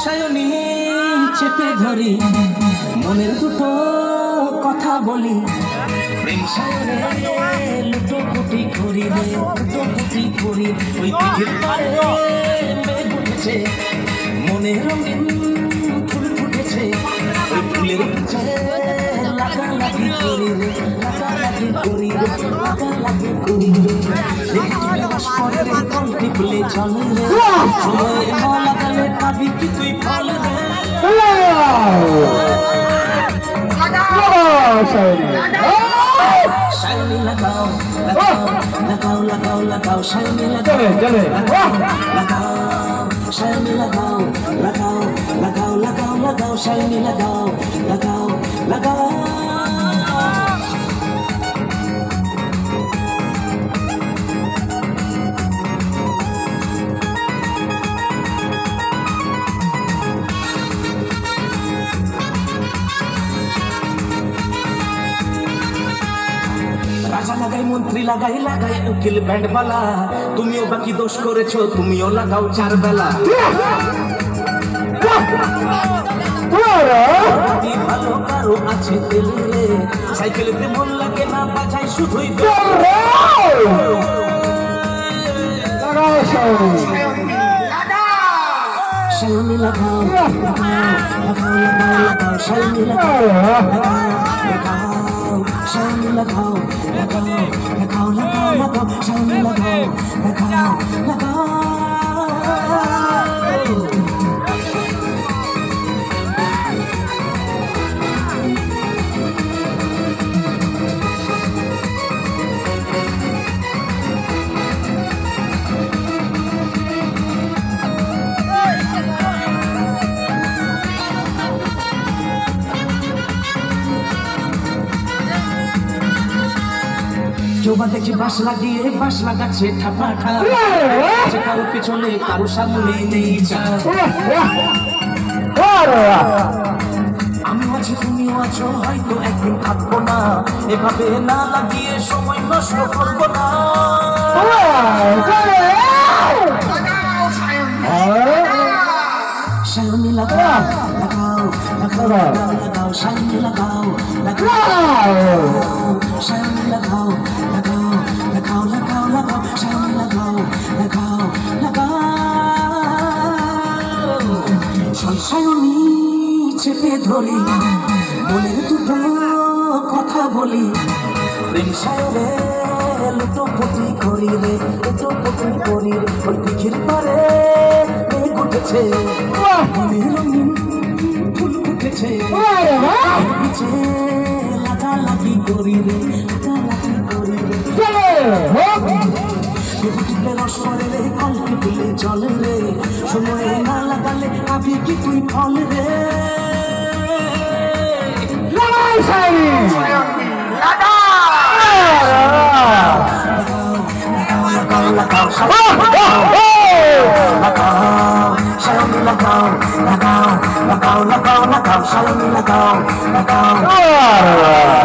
সায়নী চেপে ধরি মনের দুটো কথা বলি প্রেম সায়নে লুটোপুটি করি রে লুটোপুটি করি ওই দিঘির পাড়ে মেঘ উঠেছে মনে রঙিন ফুল ফুটেছে ওই ফুলের পিছে লাগালাগি করি রে লাগালাগি করি রে লাগালাগি করি রে কলটি ফুলে চলে রে সময় না লাগালে পাবি কি তুই ফল রে সায়নী লাগাও লাগাও লাগাও লাগাও লাগাও সায়নী লাগাও লাগাও সায়নী লাগাও লাগাও লাগাও লাগাও লাগাও সায়নী লাগাও লাগাও লাগাও রাজা লাগাই মন্ত্রী লাগাই লাগাই উকিল ব্যান্ডওয়ালা তুমিও বাকি দোষ করেছো তুমিও লাগাও চার বেলা ভালো কারো আছে তেল রে সাইকেলেতে মন লাগে না বাজাই শুধুই সায়নী লাগাও লাগাও লাগাও লাগাও লাগাও সায়নী লাগাও লাগাও লাগাও সায়নী লাগাও লাগাও লাগাও লাগাও লাগাও সায়নী লাগাও লাগাও লাগাও কেউ দেখি বাস লাগিয়ে বাস লাগাচ্ছে ঠাপা ঠাপা কারো পিছনে কারো সামনে নেই আমি আছি তুমিও আছো হয়তো একদিন থাকবো না এভাবে না লাগিয়ে সময় নষ্ট করবো না সায়নী লাগাও লাগাও লাগাও লাগাও সায়নী লাগাও লাগাও সায়নী লাগাও লাগাও লাগাও লাগাও লাগাও সায়নী লাগাও লাগাও লাগাও সায়নী চেপে ধরি মনের দুটো কথা বলি প্রেম সায়নে লুটোপুটি করি রে লুটোপুটি করি রে ওই দিঘির পাড়ে মেঘ উঠেছে মনে রঙিন ফুল ফুটেছে পিছে লাগালাগি করি রে লাগালাগি করি রে রস পরে রে কলটি ফুলে চলে রে সময় না লাগালে পাবি কি তুই ফল রে সায়নী লাগাও লাগাও লাগাও লাগাও লাগাও সায়নী লাগাও লাগাও